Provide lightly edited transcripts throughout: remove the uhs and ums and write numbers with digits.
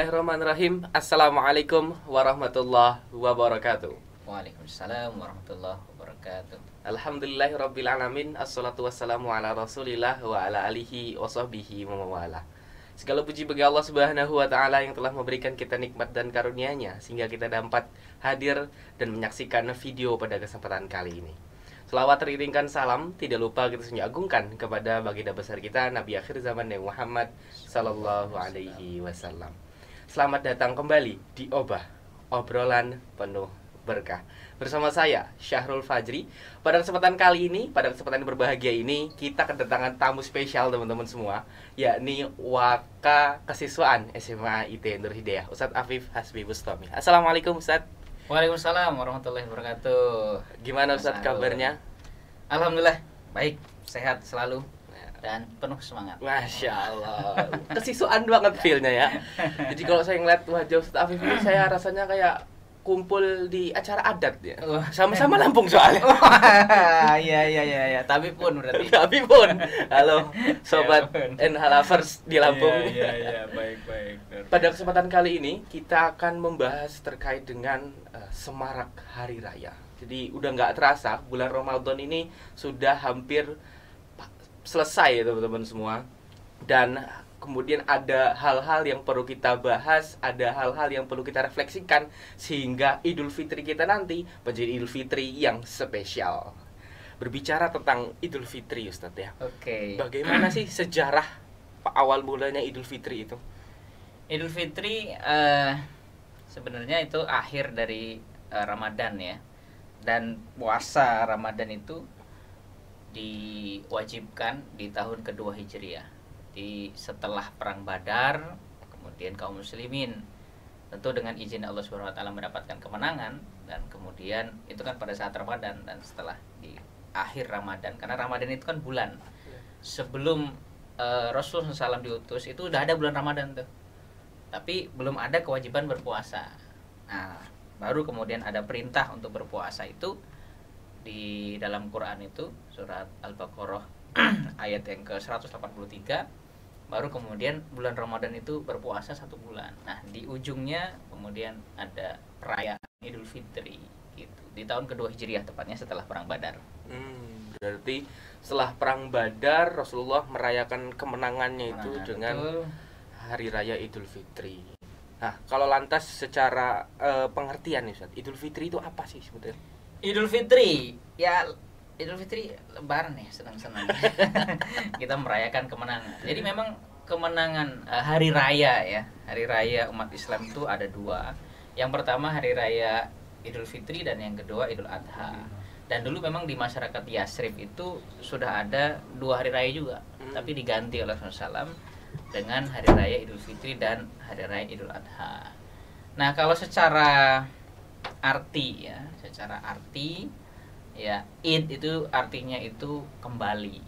Bismillahirrahmanirrahim. Assalamualaikum warahmatullahi wabarakatuh. Waalaikumsalam warahmatullahi wabarakatuh. Alhamdulillahirrabbilalamin. Assalatu wassalamu ala rasulillah wa ala alihi wa sahbihi wa mawala. Segala puji bagi Allah subhanahu wa ta'ala yang telah memberikan kita nikmat dan karunia-Nya sehingga kita dapat hadir dan menyaksikan video pada kesempatan kali ini. Selawat teriringkan salam, tidak lupa kita agungkan kepada baginda besar kita Nabi akhir zaman Nabi Muhammad sallallahu alaihi wasallam. Selamat datang kembali di obrolan penuh berkah. Bersama saya Syahrul Fajri. Pada kesempatan kali ini, pada kesempatan yang berbahagia ini, kita kedatangan tamu spesial teman-teman semua, yakni Waka Kesiswaan SMA IT Nur Hidayah, Ustadz Afif Hasbi Bustami. Assalamualaikum Ustadz. Waalaikumsalam warahmatullahi wabarakatuh. Gimana Ustadz kabarnya? Alhamdulillah baik, sehat selalu dan penuh semangat. Masya Allah, kesisuan banget feel-nya ya. Jadi kalau saya ngeliat wajah Ustadz Afif ini, saya rasanya kayak kumpul di acara adat ya. Sama-sama Lampung soalnya. Iya. Tapi pun berarti. Tapi pun. Halo sobat NH Lovers di Lampung. Iya, baik. Pada kesempatan kali ini kita akan membahas terkait dengan semarak hari raya. Jadi udah nggak terasa bulan Ramadan ini sudah hampir selesai ya teman-teman semua. Dan kemudian ada hal-hal yang perlu kita bahas, ada hal-hal yang perlu kita refleksikan sehingga Idul Fitri kita nanti menjadi Idul Fitri yang spesial. Berbicara tentang Idul Fitri Ustadz ya. Oke. Bagaimana sih sejarah awal mulanya Idul Fitri itu? Idul Fitri sebenarnya itu akhir dari Ramadan ya. Dan puasa Ramadan itu diwajibkan di tahun kedua Hijriah. Setelah perang Badar, kemudian kaum muslimin tentu dengan izin Allah Subhanahu wa taala mendapatkan kemenangan, dan kemudian itu kan pada saat Ramadan dan setelah di akhir Ramadan, karena Ramadan itu kan bulan sebelum Rasulullah SAW diutus itu udah ada bulan Ramadan tuh, tapi belum ada kewajiban berpuasa. Nah, baru kemudian ada perintah untuk berpuasa itu di dalam Quran itu surat Al-Baqarah ayat yang ke-183. Baru kemudian bulan Ramadan itu berpuasa 1 bulan. Nah, di ujungnya kemudian ada perayaan Idul Fitri gitu. Di tahun kedua Hijriah tepatnya setelah perang Badar. Berarti setelah perang Badar Rasulullah merayakan kemenangannya itu dengan hari raya Idul Fitri. Nah, kalau lantas secara pengertian nih Ustaz, Idul Fitri itu apa sih sebetulnya? Idul Fitri, ya Idul Fitri lebaran ya, senang-senang. Kita merayakan kemenangan. Jadi memang kemenangan hari raya ya. Hari raya umat Islam itu ada 2. Yang pertama hari raya Idul Fitri dan yang kedua Idul Adha. Dan dulu memang di masyarakat Yasrib itu sudah ada 2 hari raya juga, tapi diganti oleh Rasulullah SAW dengan hari raya Idul Fitri dan hari raya Idul Adha. Nah, kalau secara arti ya, ya, Id itu artinya itu kembali.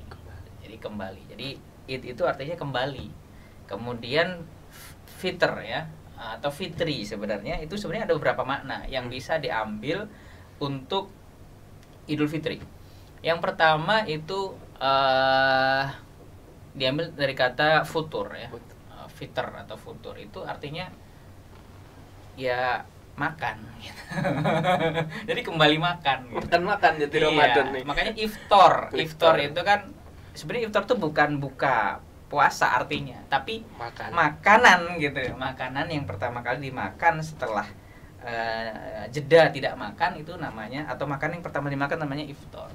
Jadi kembali. Jadi Id itu artinya kembali. Kemudian Fitr ya, atau Fitri sebenarnya itu sebenarnya ada beberapa makna yang bisa diambil untuk Idul Fitri. Yang pertama itu diambil dari kata futur ya. Fitr atau futur itu artinya ya makan gitu. Jadi kembali makan gitu. Makan jadi Ramadan nih. Makanya iftar itu kan sebenarnya iftar itu bukan buka puasa artinya, tapi makanan gitu. Makanan yang pertama kali dimakan setelah jeda tidak makan itu namanya, atau makan yang pertama dimakan namanya iftar.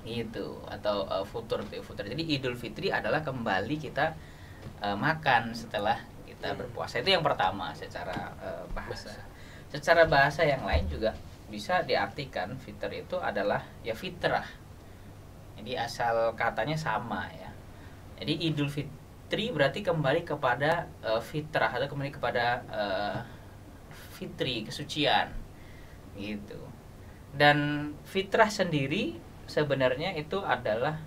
Gitu, atau futur. Jadi Idul Fitri adalah kembali kita makan setelah kita berpuasa. Itu yang pertama secara bahasa. Secara bahasa yang lain juga bisa diartikan fitr itu adalah ya fitrah. Jadi asal katanya sama ya. Jadi Idul Fitri berarti kembali kepada fitrah, atau kembali kepada fitri, kesucian gitu. Dan fitrah sendiri sebenarnya itu adalah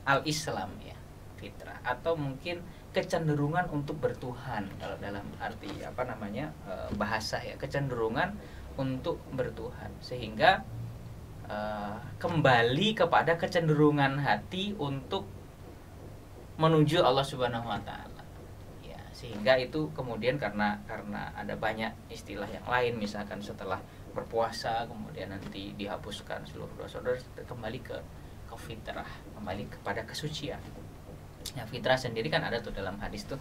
al-Islam ya, fitrah, atau mungkin kecenderungan untuk bertuhan kalau dalam arti bahasa ya, kecenderungan untuk bertuhan, sehingga kembali kepada kecenderungan hati untuk menuju Allah Subhanahu wa taala. Ya, sehingga itu kemudian karena ada banyak istilah yang lain, misalkan setelah berpuasa kemudian nanti dihapuskan seluruh dosa-dosa, kembali ke fitrah, kembali kepada kesucian. Nah, fitrah sendiri kan ada tuh dalam hadis tuh,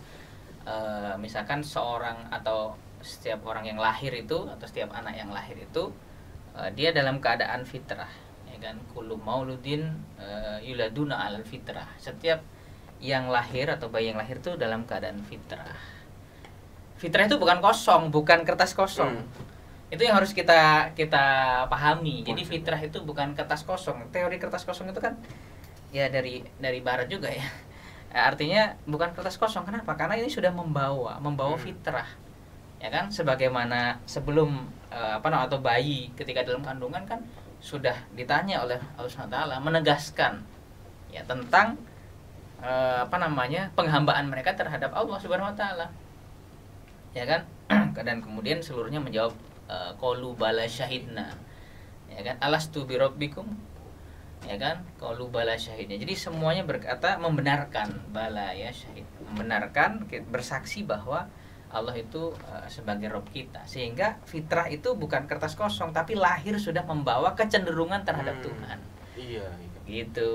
misalkan seorang atau setiap orang yang lahir itu, atau setiap anak yang lahir itu dia dalam keadaan fitrah, ya kan, kullu mauludin yuladuna alal fitrah. Setiap yang lahir atau bayi yang lahir itu dalam keadaan fitrah. Fitrah itu bukan kosong, bukan kertas kosong. Itu yang harus kita pahami. Jadi fitrah itu bukan kertas kosong. Teori kertas kosong itu kan ya dari barat juga ya. Artinya bukan kertas kosong. Kenapa? Karena ini sudah membawa fitrah. Ya kan, sebagaimana sebelum atau bayi ketika dalam kandungan kan sudah ditanya oleh Allah SWT, menegaskan ya tentang penghambaan mereka terhadap Allah Subhanahu wa taala. Ya kan? Dan kemudian seluruhnya menjawab qalu bala syahidna. Ya kan? Alastu bi rabbikum. Ya kan? Qalu bala syahidna. Jadi semuanya berkata membenarkan, bala ya syahid. Membenarkan, bersaksi bahwa Allah itu sebagai Rabb kita. Sehingga fitrah itu bukan kertas kosong, tapi lahir sudah membawa kecenderungan terhadap Tuhan. Iya. Gitu.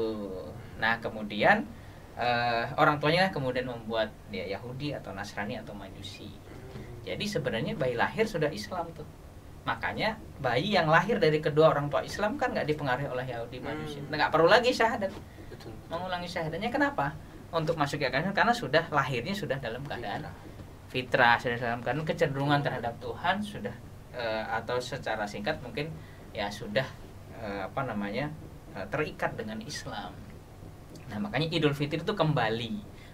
Nah, kemudian orang tuanya kemudian membuat dia Yahudi atau Nasrani atau Majusi. Jadi sebenarnya bayi lahir sudah Islam tuh. Makanya bayi yang lahir dari kedua orang tua Islam kan nggak dipengaruhi oleh Yahudi Majusi. Nggak perlu lagi syahadat. Betul. Mengulangi syahadatnya kenapa? Untuk masuk ke agama, karena sudah lahirnya sudah dalam keadaan fitrah, sudah dalam keadaan kecenderungan terhadap Tuhan, sudah atau secara singkat mungkin ya sudah terikat dengan Islam. Nah, makanya Idul Fitri itu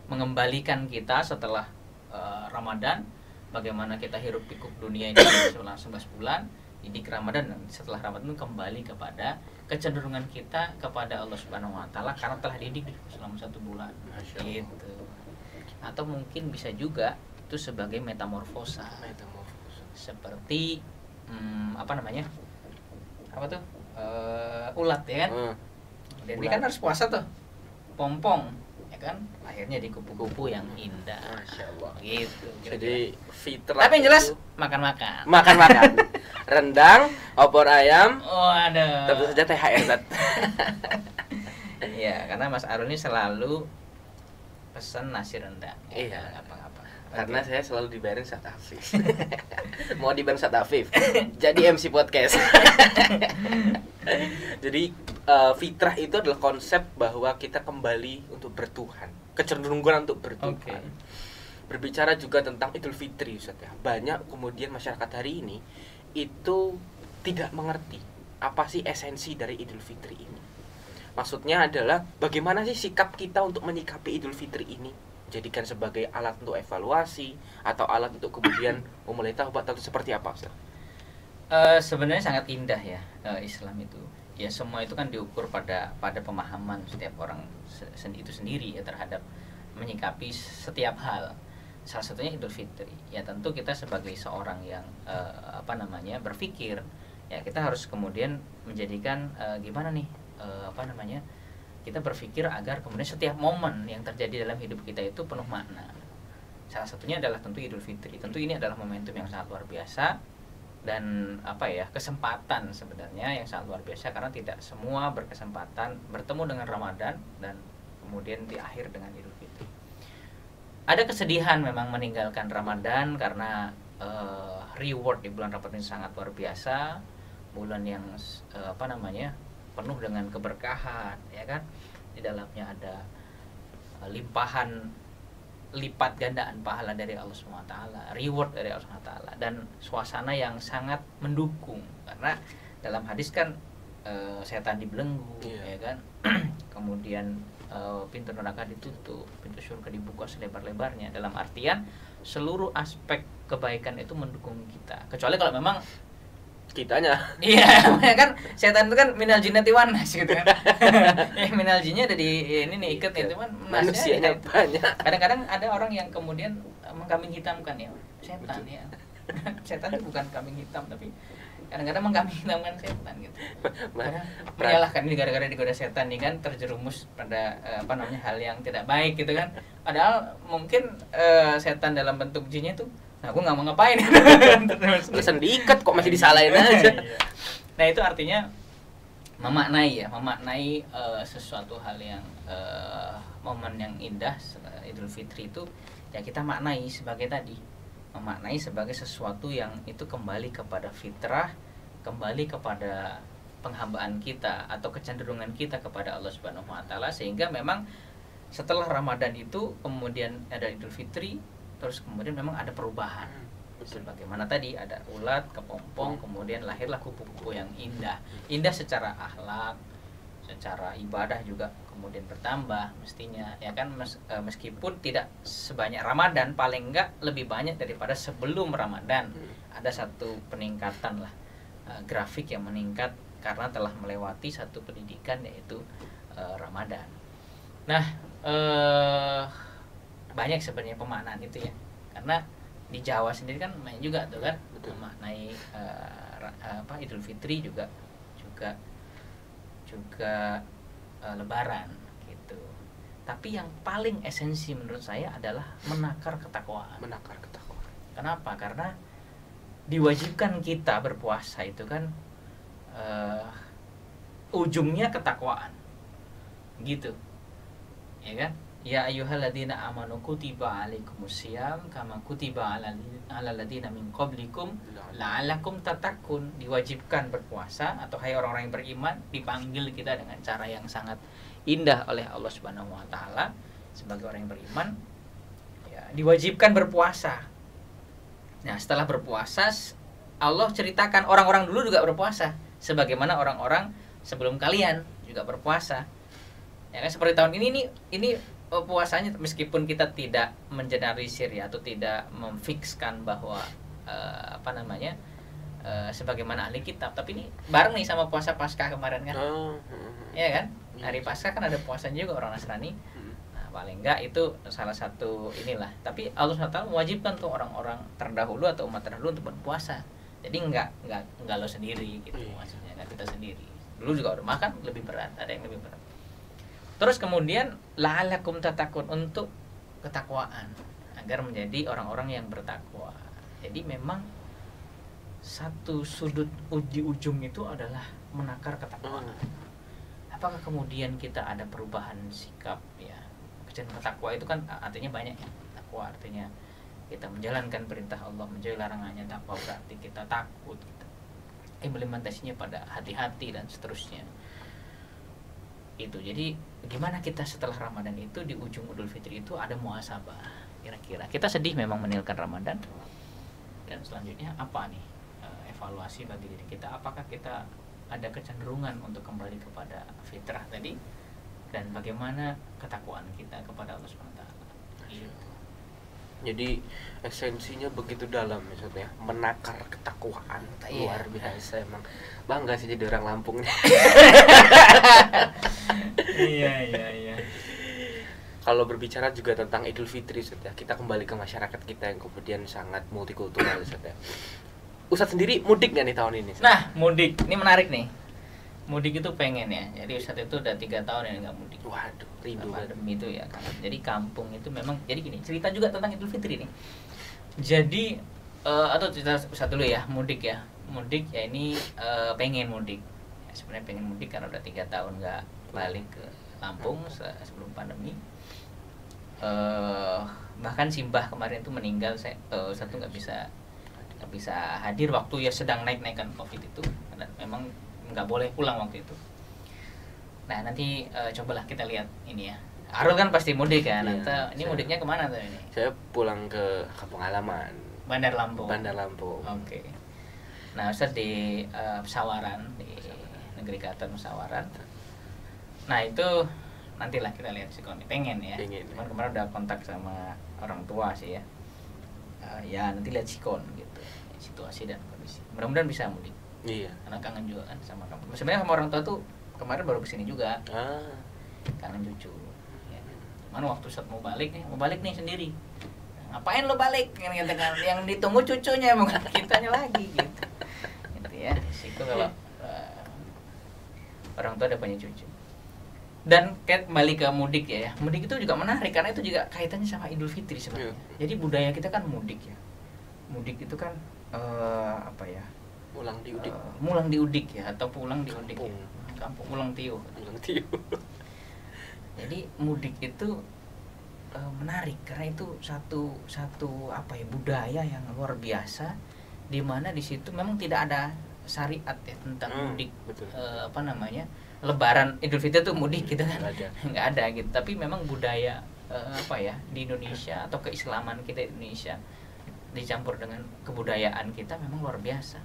mengembalikan kita setelah Ramadan, bagaimana kita hirup pikuk dunia ini selama 11 bulan, didik Ramadan, dan setelah Ramadan kembali kepada kecenderungan kita kepada Allah Subhanahu wa taala karena telah dididik selama 1 bulan. Gitu. Atau mungkin bisa juga itu sebagai metamorfosa. Seperti ulat ya kan. Dan dia kan harus puasa tuh. Pompong ya kan, akhirnya di kupu-kupu yang indah. Masya Allah. Gitu. Jadi fitrah. Tapi yang jelas makan-makan. Rendang, opor ayam. Oh, ada. Tentu saja THR. Iya, karena Mas Arun ini selalu pesan nasi rendang. Iya. Apa-apa. Karena saya selalu dibayarin Ustaz Afif. Mau dibayar Ustaz Afif. Jadi MC podcast. Jadi fitrah itu adalah konsep bahwa kita kembali untuk bertuhan, kecenderungan untuk bertuhan. Okay. Berbicara juga tentang Idul Fitri, Ustaz ya. Banyak kemudian masyarakat hari ini itu tidak mengerti apa sih esensi dari Idul Fitri ini. Maksudnya adalah bagaimana sih sikap kita untuk menyikapi Idul Fitri ini? Jadikan sebagai alat untuk evaluasi atau alat untuk kemudian memulai taubat atau seperti apa, Ustaz? Sebenarnya sangat indah ya Islam itu. Ya semua itu kan diukur pada pemahaman setiap orang itu sendiri ya terhadap menyikapi setiap hal. Salah satunya Idul Fitri. Ya tentu kita sebagai seorang yang berpikir, ya kita harus kemudian menjadikan gimana nih kita berpikir agar kemudian setiap momen yang terjadi dalam hidup kita itu penuh makna. Salah satunya adalah tentu Idul Fitri. Tentu ini adalah momentum yang sangat luar biasa dan kesempatan sebenarnya yang sangat luar biasa karena tidak semua berkesempatan bertemu dengan Ramadan dan kemudian di akhir dengan Idul Fitri. Ada kesedihan memang meninggalkan Ramadan karena reward di bulan Ramadan ini sangat luar biasa. Bulan yang penuh dengan keberkahan, ya kan? Di dalamnya ada limpahan lipat gandaan pahala dari Allah SWT, reward dari Allah SWT, dan suasana yang sangat mendukung karena dalam hadis kan setan dibelenggu, ya kan? Kemudian pintu neraka ditutup, pintu surga dibuka selebar-lebarnya. Dalam artian seluruh aspek kebaikan itu mendukung kita. Kecuali kalau memang kitanya. Iya, kan setan itu kan minal jinnati wan nas gitu kan. Minal jinnya ada di ini nih ikat nih, cuman manusianya banyak. Kadang-kadang ada orang yang kemudian mengkambing hitamkan ya setan ya. Setan itu bukan kambing hitam tapi Kadang-kadang mengaminkan setan gitu. Karena menyalahkan ini gara-gara digoda setan nih kan, terjerumus pada hal yang tidak baik gitu kan. Padahal mungkin setan dalam bentuk jinnya tuh, nah aku nggak mau ngapain. Terus diikat kok masih disalahin aja. Nah itu artinya memaknai sesuatu hal yang momen yang indah Idul Fitri itu ya kita maknai sebagai tadi, memaknai sebagai sesuatu yang itu kembali kepada fitrah, kembali kepada penghambaan kita atau kecenderungan kita kepada Allah Subhanahu wa taala, sehingga memang setelah Ramadan itu kemudian ada Idul Fitri, terus kemudian memang ada perubahan. Sebagaimana tadi ada ulat, kepompong, kemudian lahirlah kupu-kupu yang indah. Indah secara akhlak, secara ibadah juga kemudian bertambah mestinya ya kan, meskipun tidak sebanyak Ramadan, paling enggak lebih banyak daripada sebelum Ramadan. Ada satu peningkatan lah, grafik yang meningkat karena telah melewati satu pendidikan yaitu Ramadan. Nah banyak sebenarnya pemaknaan itu ya, karena di Jawa sendiri kan main juga tuh kan memaknai Idul Fitri juga Lebaran gitu. Tapi yang paling esensi menurut saya adalah menakar ketakwaan. Kenapa? Karena diwajibkan kita berpuasa itu kan ujungnya ketakwaan gitu ya kan. Ya ayyuhalladzina amanu kutiba alaikumusiyam kama kutiba alal ladzina min qablikum la'allakum tattaqun. Diwajibkan berpuasa, atau hai orang-orang yang beriman, dipanggil kita dengan cara yang sangat indah oleh Allah Subhanahu wa taala sebagai orang yang beriman ya, diwajibkan berpuasa. Nah, setelah berpuasa Allah ceritakan orang-orang dulu juga berpuasa sebagaimana orang-orang sebelum kalian juga berpuasa. Ya kan, seperti tahun ini puasanya meskipun kita tidak mengeneralisir ya, atau tidak memfikskan bahwa sebagaimana ahli kitab, tapi ini bareng nih sama puasa Paskah kemarin kan. Ya kan? Hari Paskah kan ada puasanya juga orang Nasrani. Nah, paling enggak itu salah satu inilah. Tapi Allah SWT mewajibkan tuh orang-orang terdahulu atau umat terdahulu untuk berpuasa. Jadi enggak lo sendiri gitu maksudnya, enggak kita sendiri. Dulu juga udah makan lebih berat, ada yang lebih berat. Terus kemudian la'allakum tattaqun, untuk ketakwaan, agar menjadi orang-orang yang bertakwa. Jadi memang satu sudut di ujung itu adalah menakar ketakwaan. Apakah kemudian kita ada perubahan sikap ya? Takwa itu kan artinya banyak ya. Takwa artinya kita menjalankan perintah Allah, menjauhi larangannya. Takwa berarti kita takut, kita implementasinya pada hati-hati dan seterusnya. Itu. Jadi gimana kita setelah Ramadan itu, di ujung Idul Fitri itu ada muhasabah. Kira-kira kita sedih memang meninggalkan Ramadan, dan selanjutnya apa nih evaluasi bagi diri kita? Apakah kita ada kecenderungan untuk kembali kepada fitrah tadi, dan bagaimana ketakwaan kita kepada Allah SWT? Gitu. Jadi esensinya begitu dalam maksudnya, menakar ketakwaan. Luar biasa emang. Bangga sih jadi orang Lampung nih. Iya. Kalau berbicara juga tentang Idul Fitri, ya, kita kembali ke masyarakat kita yang kemudian sangat multikultural, ya. Ustadz sendiri mudik nggak nih tahun ini? Nah, mudik ini menarik nih. Mudik itu pengen ya. Jadi Ustadz itu udah 3 tahun yang nggak mudik. Waduh, rindu pandemi itu ya kan. Jadi kampung itu memang, jadi gini, cerita juga tentang Idul Fitri nih. Jadi atau cerita Ustadz dulu ya, mudik ya. Mudik ya, ini pengen mudik. Ya, sebenarnya pengen mudik karena udah 3 tahun nggak balik ke Lampung sebelum pandemi. Bahkan Simbah kemarin tuh meninggal, Ustadz tuh nggak bisa hadir waktu ya sedang naik-naikan COVID itu, dan memang nggak boleh pulang waktu itu. Nah nanti cobalah kita lihat ini ya. Arul kan pasti mudik kan. Iya, ini mudiknya kemana tuh ini? Saya pulang ke kampung halaman, Bandar Lampung. Oke. Nah Ustadz di Pesawaran, di Negeri Katon Pesawaran. Nah itu nantilah kita lihat sih, pengen ya. Cuman kemarin udah kontak sama orang tua sih ya. Ya nanti lihat sikon gitu, situasi dan kondisi. Mudah-mudahan bisa mudik. Iya. Karena kangen juga kan sama kamu. Sebenarnya sama orang tua tuh kemarin baru kesini juga. Kangen cucu. Ya. Cuman waktu saat mau balik nih sendiri. Ngapain lo balik? Yang ditunggu cucunya, bukan kitanya lagi gitu. Gitu ya resiko kalau orang tua ada punya cucu. Dan kembali ke mudik ya, mudik itu juga menarik karena itu juga kaitannya sama Idul Fitri sebenarnya. Jadi budaya kita kan mudik ya, mudik itu kan apa ya, mulang diudik ya, atau pulang diudik ya, kampung mulang tiuh. Jadi mudik itu menarik karena itu satu apa ya, budaya yang luar biasa, di mana di situ memang tidak ada syariat ya tentang mudik. Apa namanya, Lebaran Idul Fitri itu mudik gitu kan, nggak ada gitu. Tapi memang budaya apa ya di Indonesia atau keislaman kita di Indonesia dicampur dengan kebudayaan kita memang luar biasa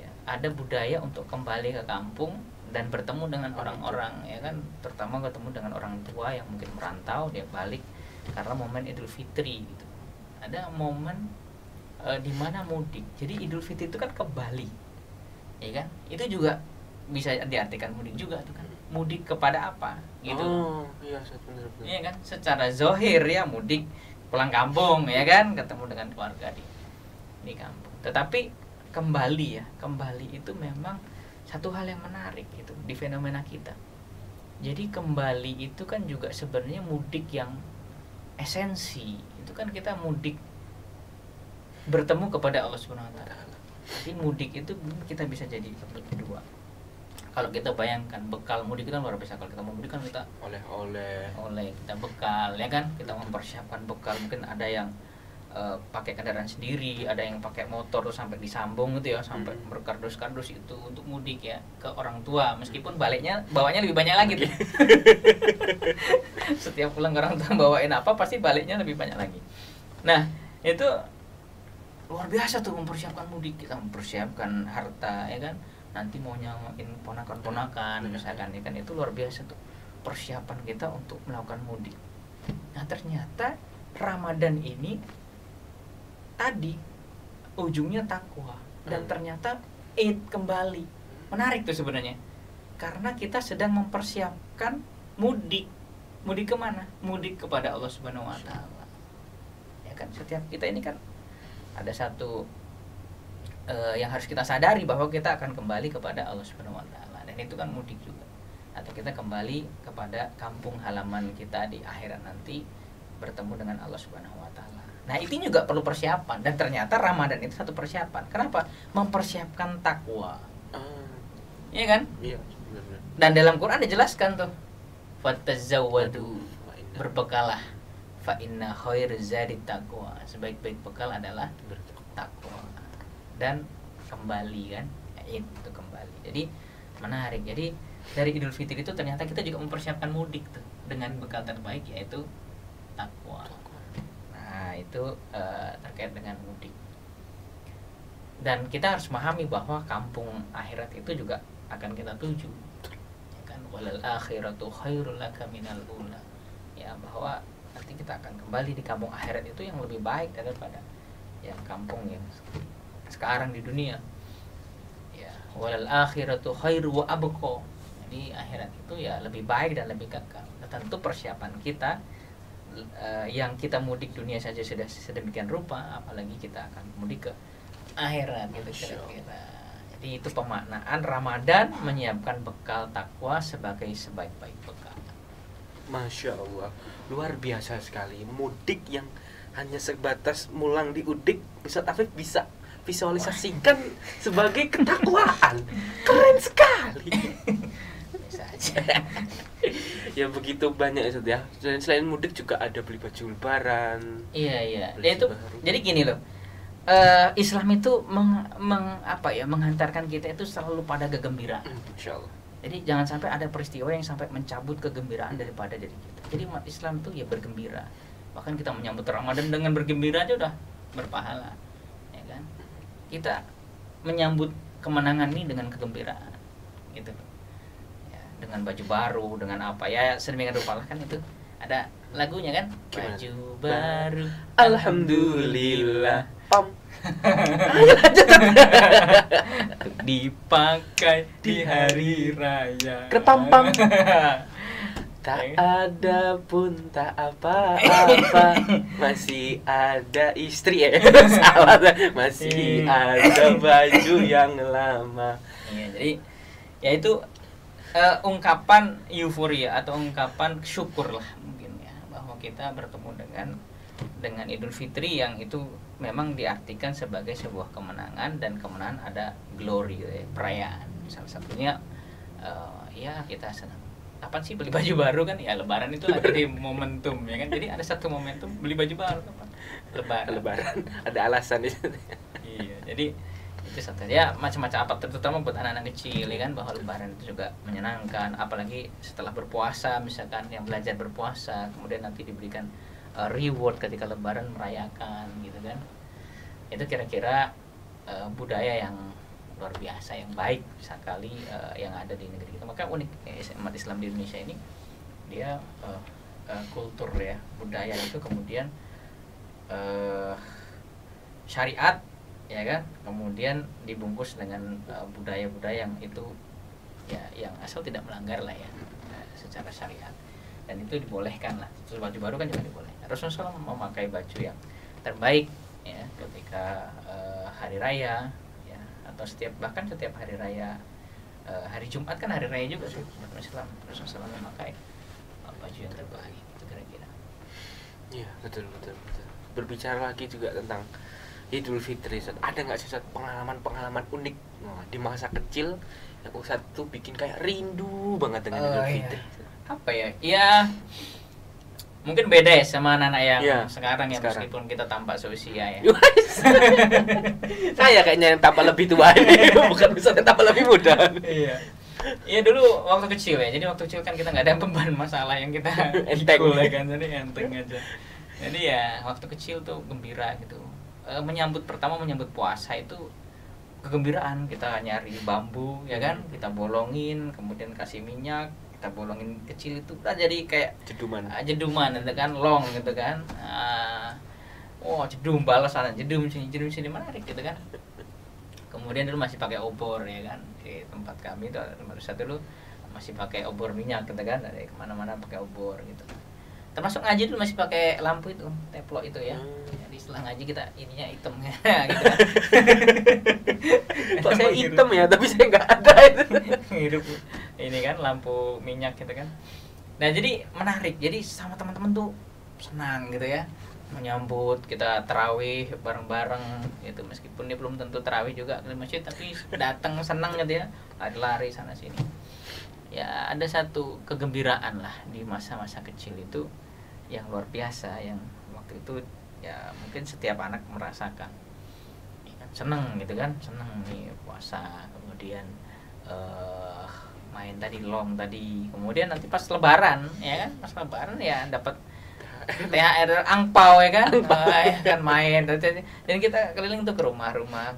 ya. Ada budaya untuk kembali ke kampung dan bertemu dengan orang-orang ya kan, terutama ketemu dengan orang tua yang mungkin merantau, dia balik karena momen Idul Fitri gitu. Ada momen di mana mudik. Jadi Idul Fitri itu kan ke Bali ya kan, itu juga bisa diartikan mudik juga tuh kan. Mudik kepada apa gitu. Iya, benar. Iya kan, secara zahir ya mudik pulang kampung ya kan, ketemu dengan keluarga di kampung. Tetapi kembali itu memang satu hal yang menarik gitu di fenomena kita. Jadi kembali itu kan juga sebenarnya mudik yang esensi. Itu kan kita mudik bertemu kepada Allah Subhanahu wa taala. Jadi mudik itu kita bisa jadi dua. Kalau kita bayangkan bekal mudik kita luar biasa. Kalau kita mau mudik kan kita oleh kita bekal ya kan, kita mempersiapkan bekal. Mungkin ada yang pakai kendaraan sendiri, ada yang pakai motor tuh sampai disambung gitu ya, sampai berkardus-kardus itu untuk mudik ya ke orang tua, meskipun bawanya lebih banyak lagi tuh. Setiap pulang ke orang tua bawain apa pasti baliknya lebih banyak lagi. Nah itu luar biasa tuh mempersiapkan mudik. Kita mempersiapkan harta ya kan, nanti mau nyawain ponakan-ponakan misalkan ya kan, itu luar biasa tuh persiapan kita untuk melakukan mudik. Nah ternyata Ramadan ini tadi ujungnya takwa, dan ternyata Id kembali. Menarik tuh sebenarnya, karena kita sedang mempersiapkan mudik kemana? Mudik kepada Allah Subhanahu wa taala ya kan. Setiap kita ini kan ada satu yang harus kita sadari, bahwa kita akan kembali kepada Allah Subhanahu wa taala, dan itu kan mudik juga, atau kita kembali kepada kampung halaman kita di akhirat nanti, bertemu dengan Allah Subhanahu wa taala. Nah, itu juga perlu persiapan, dan ternyata Ramadan itu satu persiapan. Kenapa? Mempersiapkan takwa. Iya kan? Iya, benar. Dan dalam Quran dijelaskan tuh, fatazawwadu, berbekalah, fa inna khairaz zadi taqwa, sebaik-baik bekal adalah takwa. Dan kembali kan, itu kembali. Jadi menarik. Jadi dari Idul Fitri itu ternyata kita juga mempersiapkan mudik tuh dengan bekal terbaik, yaitu takwa. Nah itu terkait dengan mudik. Dan kita harus memahami bahwa kampung akhirat itu juga akan kita tuju ya kan, walal akhiratu khairul laka minal ula ya, bahwa nanti kita akan kembali di kampung akhirat itu yang lebih baik daripada yang kampung yang sekarang di dunia ya. Walal akhiratu khairu wa abqa, jadi akhirat itu ya lebih baik dan lebih kekal. Nah, tentu persiapan kita yang kita mudik dunia saja sudah sedemikian rupa, apalagi kita akan mudik ke akhirat gitu kira-kira. Jadi itu pemaknaan Ramadan, menyiapkan bekal takwa sebagai sebaik-baik bekal. Masya Allah, luar biasa sekali. Mudik yang hanya sebatas mulang diudik, Ustaz Afif bisa visualisasikan sebagai ketakwaan. Keren sekali. Bisa aja. Ya begitu banyak Ustaz ya. Dan selain mudik juga ada beli baju lebaran. Iya. Itu jadi gini loh. Islam itu menghantarkan kita itu selalu pada kegembiraan. Insyaallah. Jadi jangan sampai ada peristiwa yang sampai mencabut kegembiraan daripada diri kita. Jadi umat Islam itu ya bergembira. Bahkan kita menyambut Ramadan dengan bergembira aja udah berpahala. Ya kan? Kita menyambut kemenangan ini dengan kegembiraan. Gitu. Ya, dengan baju baru, dengan apa ya sedemikian rupa kan itu. Ada lagunya kan? Baju baru alhamdulillah. Pam. Dipakai di hari raya. Kepampam. Tak ada pun tak apa-apa, masih ada istri salah, masih ada baju yang lama. Iya, jadi ya itu ungkapan euforia atau ungkapan syukur lah mungkin ya, bahwa kita bertemu dengan Idul Fitri yang itu memang diartikan sebagai sebuah kemenangan, dan kemenangan ada glory ya, perayaan. Salah satunya ya kita senang. Kapan sih beli baju baru kan? Ya Lebaran itu ada di momentum ya kan. Jadi ada satu momentum beli baju baru kapan? Lebaran. Ada alasan itu. Iya, jadi itu satu ya, macam-macam apa, terutama buat anak-anak kecil ya kan, bahwa Lebaran itu juga menyenangkan, apalagi setelah berpuasa misalkan, yang belajar berpuasa kemudian nanti diberikan reward ketika Lebaran merayakan gitu kan. Itu kira-kira budaya yang luar biasa, yang baik sekali yang ada di negeri kita. Maka unik umat Islam di Indonesia ini, dia kultur ya, budaya itu kemudian syariat ya kan, kemudian dibungkus dengan budaya-budaya yang itu ya, yang asal tidak melanggar lah ya secara syariat, dan itu dibolehkan lah. Terus baju baru kan juga dibolehkan. Rasulullah SAW memakai baju yang terbaik ya ketika hari raya, atau bahkan setiap hari raya. Hari Jumat kan hari raya juga sih umat Islam. Rasulullah SAW memakai baju yang terbaik, itu kira-kira. Iya, betul. Berbicara lagi juga tentang Idul Fitri, ada nggak sih pengalaman unik di masa kecil yang Ustaz tuh bikin kayak rindu banget dengan Idul Fitri? Apa ya? Ya mungkin beda ya sama anak-anak yang sekarang ya, meskipun kita tampak seusia ya. Saya kayaknya yang tampak lebih tua ini, bukan Ustaz yang tampak lebih muda. Iya. Iya dulu waktu kecil ya. Jadi waktu kecil kan kita nggak ada beban masalah yang kita enteng kan, jadi enteng aja. Jadi ya waktu kecil tuh gembira gitu. Menyambut puasa itu kegembiraan. Kita nyari bambu ya kan, kita bolongin, kemudian kasih minyak, kita bolongin kecil itu udah jadi kayak jeduman gitu kan, long gitu kan. Jedum balas sana, jedum sini menarik gitu kan. Kemudian dulu masih pakai obor ya kan, di tempat kami itu baru satu dulu masih pakai obor minyak gitu kan, dari kemana-mana pakai obor gitu. Termasuk ngaji dulu masih pakai lampu itu, teplok itu ya. Jadi setelah ngaji kita ininya hitam ya gitu kan. Kok saya hitam ya, tapi saya nggak ada itu. Hidup ini kan lampu minyak gitu kan. Nah jadi menarik, jadi sama teman-teman tuh senang gitu ya, menyambut kita tarawih bareng-bareng gitu, meskipun dia belum tentu tarawih juga di masjid, tapi datang senang gitu ya, lari-lari sana sini. Ya ada satu kegembiraan lah di masa-masa kecil itu yang luar biasa, yang waktu itu ya mungkin setiap anak merasakan seneng gitu kan, seneng nih puasa, kemudian main tadi long tadi, kemudian nanti pas lebaran ya kan, pas lebaran ya dapat THR angpau ya kan, kan main, dan kita keliling tuh ke rumah-rumah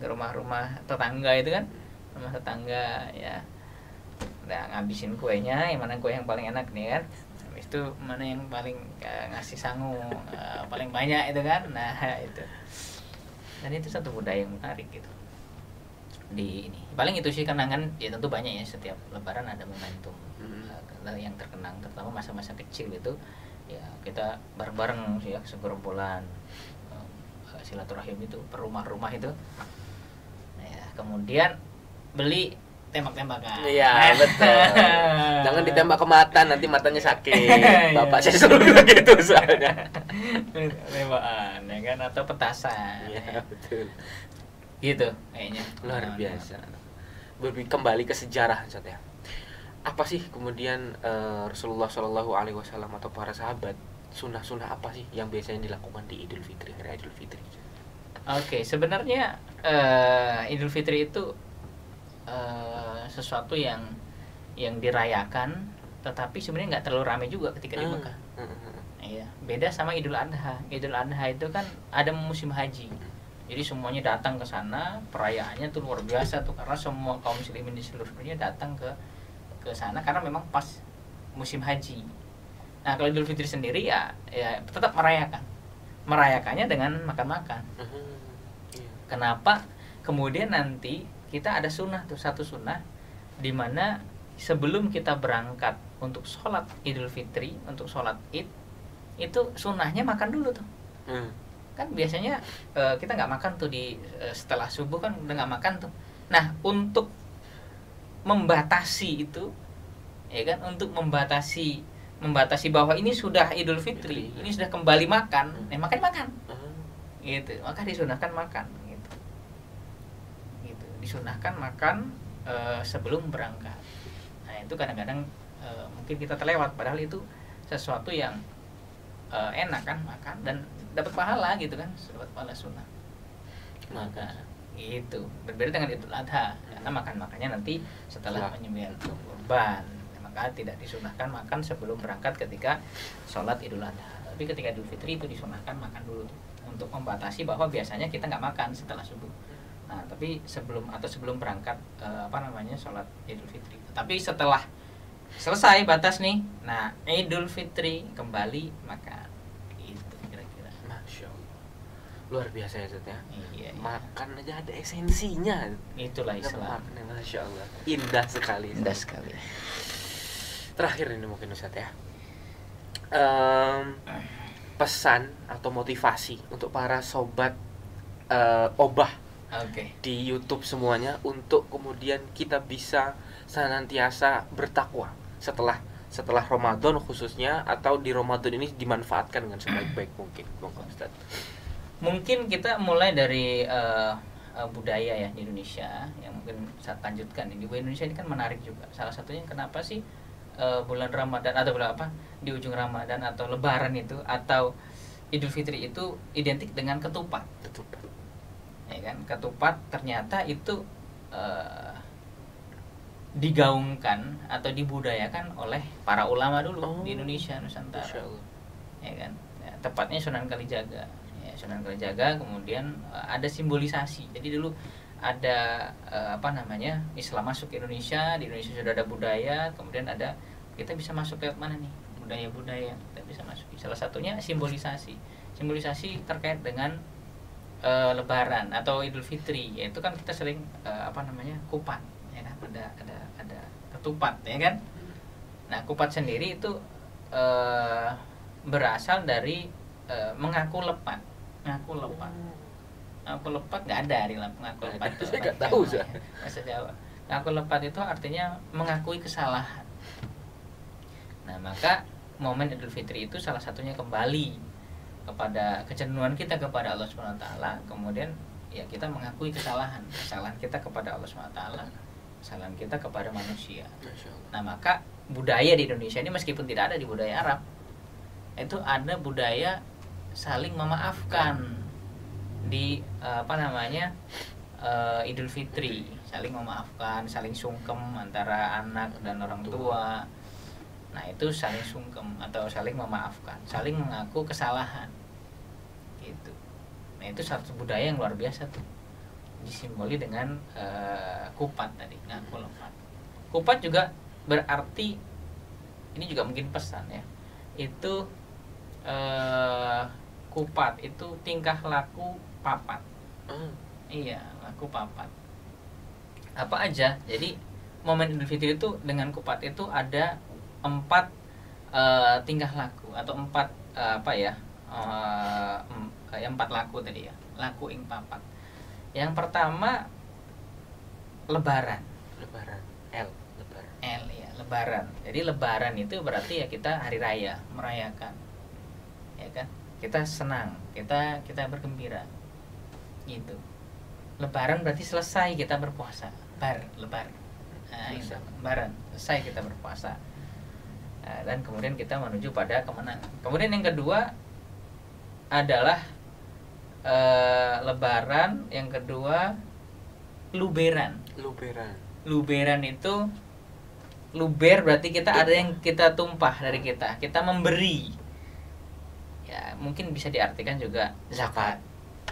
tetangga itu kan, rumah tetangga ya, udah ngabisin kuenya, yang mana kue yang paling enak nih kan, habis itu mana yang paling ngasih sangu paling banyak itu kan, nah itu. Dan itu satu budaya yang menarik gitu di ini. Paling itu sih kenangan ya, tentu banyak ya, setiap lebaran ada momentum yang terkenang, terutama masa-masa kecil itu ya, kita bareng-bareng sih ya, segerombolan silaturahim itu per rumah-rumah itu ya, kemudian beli tembak-tembakan. Iya betul. Jangan ditembak ke mata, nanti matanya sakit. Bapak saya selalu gitu soalnya. Tembakan ya kan, atau petasan. Iya betul. Gitu kayaknya. Luar biasa. Kembali ke sejarah saja. Apa sih kemudian Rasulullah Shallallahu Alaihi Wasallam atau para sahabat, sunnah-sunnah apa sih yang biasanya dilakukan di Idul Fitri, hari Idul Fitri? Oke, sebenarnya Idul Fitri itu sesuatu yang dirayakan, tetapi sebenarnya nggak terlalu ramai juga ketika di Mekah. Iya, beda sama Idul Adha. Idul Adha itu kan ada musim haji, jadi semuanya datang ke sana, perayaannya tuh luar biasa tuh, karena semua kaum muslimin di seluruh dunia datang ke sana karena memang pas musim haji. Nah kalau Idul Fitri sendiri ya tetap merayakannya dengan makan-makan. Kenapa? Kemudian nanti kita ada sunnah tuh, satu sunnah di mana sebelum kita berangkat untuk sholat Idul Fitri, untuk sholat Id itu sunnahnya makan dulu tuh. Kan biasanya kita nggak makan tuh setelah subuh kan udah nggak makan tuh. Nah, untuk membatasi itu, ya kan, untuk membatasi bahwa ini sudah Idul Fitri, ini sudah kembali makan, makan gitu, maka disunahkan makan gitu, disunahkan makan sebelum berangkat. Nah, itu kadang-kadang mungkin kita terlewat, padahal itu sesuatu yang enak kan, makan dan dapat pahala gitu kan, dapat pahala sunnah. Maka itu berbeda dengan Idul Adha, karena makannya nanti setelah menyembelih kurban, maka tidak disunahkan makan sebelum berangkat ketika sholat Idul Adha. Tapi ketika Idul Fitri itu disunahkan makan dulu untuk membatasi bahwa biasanya kita nggak makan setelah subuh. Nah, tapi sebelum berangkat sholat Idul Fitri. Tapi setelah selesai batas nih, nah Idul Fitri kembali makan. Itu kira-kira. Masya Allah, luar biasa ya Ustaz ya. Iya. Makan aja ada esensinya. Itulah Islam. Masya Allah, indah sekali. Indah sekali. Terakhir ini mungkin Ustaz ya, pesan atau motivasi untuk para sobat obah di YouTube semuanya, untuk kemudian kita bisa senantiasa bertakwa setelah Ramadan khususnya, atau di Ramadan ini dimanfaatkan dengan sebaik-baik mungkin. Ustaz, mungkin kita mulai dari budaya ya di Indonesia yang mungkin saya lanjutkan. Di Indonesia ini kan menarik juga. Salah satunya kenapa sih bulan Ramadan atau di ujung Ramadan atau Lebaran itu atau Idul Fitri itu identik dengan ketupat. Ya kan, ketupat ternyata itu digaungkan atau dibudayakan oleh para ulama dulu di Indonesia Nusantara. Ya kan, ya, tepatnya Sunan Kalijaga. Ya, Sunan Kalijaga kemudian ada simbolisasi. Jadi dulu ada Islam masuk ke Indonesia, di Indonesia sudah ada budaya, kemudian kita bisa masuk lewat mana nih? Budaya-budaya kita bisa masuk. Salah satunya simbolisasi terkait dengan Lebaran atau Idul Fitri, yaitu kan kita sering kupat, ya kan, ada ketupat, ya kan. Nah, kupat sendiri itu berasal dari mengaku lepat. Mengaku lepat nggak ada di mengaku lepat itu. Saya nggak tahu sih. Bahasa Jawa. Mengaku lepat itu artinya mengakui kesalahan. Nah, maka momen Idul Fitri itu salah satunya kembali kepada kecenderungan kita kepada Allah Subhanahu wa taala, kemudian ya kita mengakui kesalahan kita kepada Allah Subhanahu wa taala, kesalahan kita kepada manusia. Nah, maka budaya di Indonesia ini meskipun tidak ada di budaya Arab, itu ada budaya saling memaafkan di Idul Fitri, saling memaafkan, saling sungkem antara anak dan orang tua. Nah, itu saling sungkem atau saling memaafkan, saling mengaku kesalahan gitu. Nah, itu satu budaya yang luar biasa tuh, disimboli dengan kupat tadi, ngaku lepat. Kupat juga berarti, ini juga mungkin pesan ya, itu kupat itu tingkah laku papat. Iya, laku papat. Apa aja? Jadi momen Idul Fitri itu dengan kupat itu ada 4 tingkah laku atau 4 4 laku tadi ya, laku ing papat. Yang pertama lebaran ya, lebaran. Jadi lebaran itu berarti ya kita hari raya, merayakan, ya kan, kita senang, kita bergembira gitu. Lebaran berarti selesai kita berpuasa, lebar. Nah, itu lebaran, selesai kita berpuasa. Dan kemudian kita menuju pada kemenangan. Kemudian yang kedua adalah lebaran, yang kedua luberan. Luberan itu, luber berarti kita ada yang kita tumpah dari kita memberi. Ya, mungkin bisa diartikan juga zakat.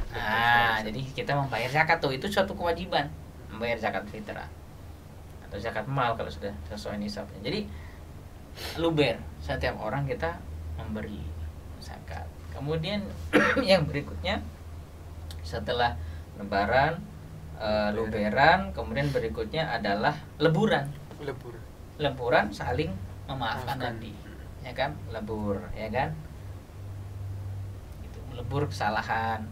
Nah, jadi kita membayar zakat tuh, itu suatu kewajiban, membayar zakat fitrah atau zakat mal kalau sudah sesuai nisabnya. Jadi luber, setiap orang kita memberi zakat. Kemudian yang berikutnya setelah lebaran, luberan, kemudian berikutnya adalah leburan, saling memaafkan tadi, ya kan, lebur, ya kan, itu lebur kesalahan,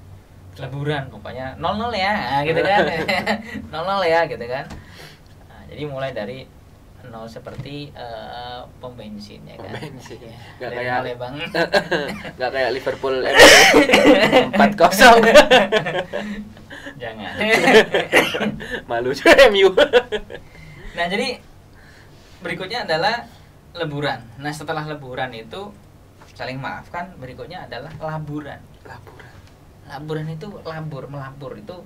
leburan pokoknya 00 ya, nah, gitu kan, 00 ya, gitu kan. Nah, jadi mulai dari 0 seperti pom bensin, ya kan. Bensin. Ya, Nggak dari kayak 0 ya bang. nggak kayak Liverpool 4-0. Jangan. Malu juga MU. Nah, jadi berikutnya adalah leburan. Nah, setelah leburan itu saling maafkan, berikutnya adalah laburan. Laburan itu melabur itu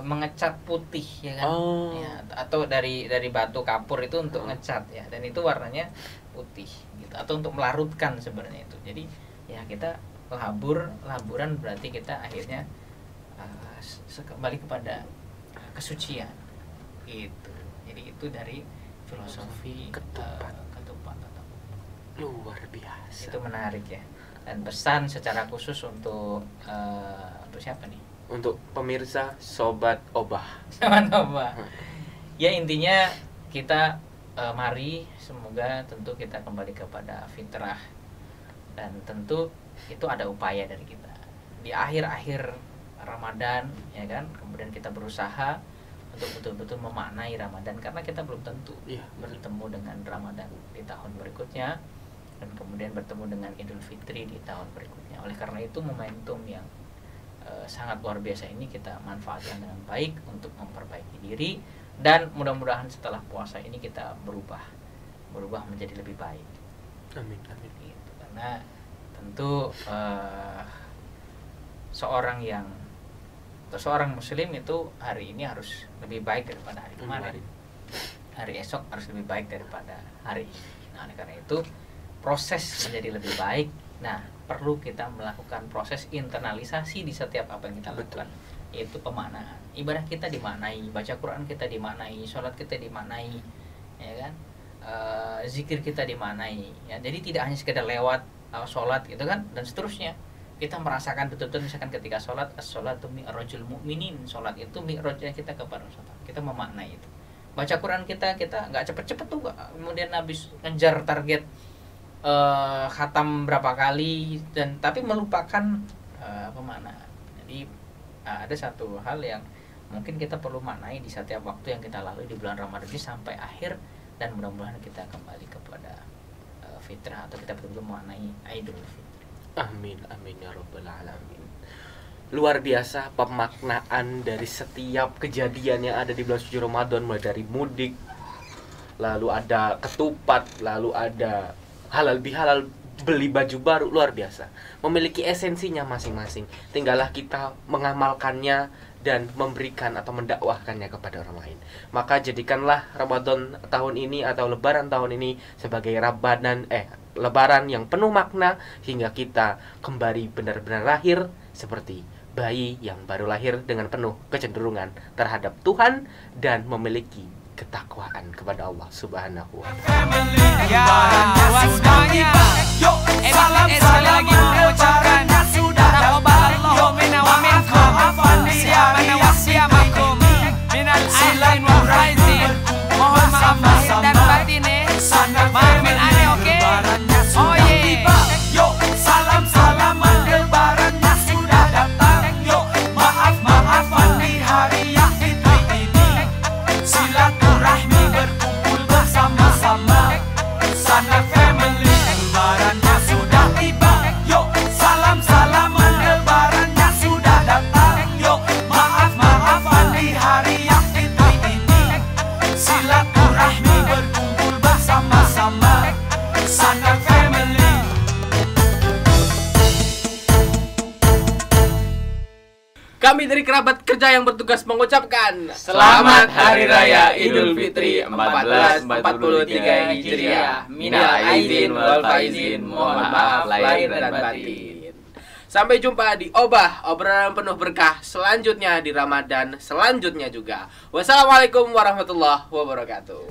mengecat putih, ya kan. Ya, atau dari batu kapur itu untuk ngecat, ya, dan itu warnanya putih gitu, atau untuk melarutkan sebenarnya itu. Jadi ya kita laburan berarti kita akhirnya kembali kepada kesucian gitu. Jadi itu dari filosofi ketupat. Luar biasa. Itu menarik ya. Dan pesan secara khusus untuk siapa nih? Untuk pemirsa Sobat Obah. Sobat Obah. Ya intinya kita mari semoga tentu kita kembali kepada fitrah, dan tentu itu ada upaya dari kita di akhir-akhir Ramadan, ya kan. Kemudian kita berusaha untuk betul-betul memaknai Ramadan, karena kita belum tentu bertemu dengan Ramadan di tahun berikutnya, dan kemudian bertemu dengan Idul Fitri di tahun berikutnya. Oleh karena itu momentum yang sangat luar biasa ini kita manfaatkan dengan baik untuk memperbaiki diri, dan mudah-mudahan setelah puasa ini kita berubah menjadi lebih baik. Amin. Gitu. Karena tentu seorang muslim itu hari ini harus lebih baik daripada hari kemarin. Hari esok harus lebih baik daripada hari ini. Nah, oleh karena itu proses menjadi lebih baik. Nah, perlu kita melakukan proses internalisasi di setiap apa yang kita lakukan, yaitu pemaknaan. Ibadah kita dimaknai, baca Quran kita dimaknai, sholat kita dimaknai, ya kan, zikir kita dimaknai. Ya, jadi tidak hanya sekedar lewat sholat gitu kan, dan seterusnya. Kita merasakan betul-betul, misalkan ketika sholat, as-sholatu mi'rajul mu'minin, sholat itu mi'rajnya kita kepada sholat. Kita memaknai itu. Baca Quran kita nggak cepet-cepet tuh, kemudian habis ngejar target khatam berapa kali, dan tapi melupakan pemaknaan. Jadi ada satu hal yang mungkin kita perlu maknai di setiap waktu yang kita lalui di bulan Ramadan ini sampai akhir, dan mudah-mudahan kita kembali kepada fitrah, atau kita betul-betul memaknai Idul Fitri. Amin ya rabbal alamin. Luar biasa pemaknaan dari setiap kejadian yang ada di bulan suci Ramadan, mulai dari mudik, lalu ada ketupat, lalu ada halal bihalal, beli baju baru. Luar biasa, memiliki esensinya masing-masing. Tinggallah kita mengamalkannya dan memberikan atau mendakwahkannya kepada orang lain. Maka jadikanlah Ramadan tahun ini atau Lebaran tahun ini sebagai Lebaran yang penuh makna, hingga kita kembali benar-benar lahir seperti bayi yang baru lahir dengan penuh kecenderungan terhadap Tuhan dan memiliki ketakwaan kepada Allah Subhanahu wa Ta'ala. Ya, buat semuanya. Sekali lagi mengucapkan taqabbalallahu minna wa minkum. Siapana wa siamakum minal aidin wal faizin. Mohon maaf lahir dan batin. Maafin aneh, oke? Oh yeah. Yuk, salam-salaman lebarannya sudah datang. Yuk, maaf-maafan di hari yang fitri ini. Silaturahmi berkumpul bersama-sama. Sana family, lebarannya sudah tiba. Yuk, salam-salaman lebarannya sudah datang. Yuk, maaf-maafan di hari yang fitri ini. Silaturahmi berkumpul bersama-sama. Sana family. Kami dari kerabat kerja yang bertugas mengucapkan Selamat Hari Raya Idul Fitri 1443 Hijriah. Minal aidin wal faizin. Mohon maaf lahir dan batin. Sampai jumpa di obrolan penuh berkah selanjutnya di Ramadan selanjutnya juga. Wassalamualaikum warahmatullahi wabarakatuh.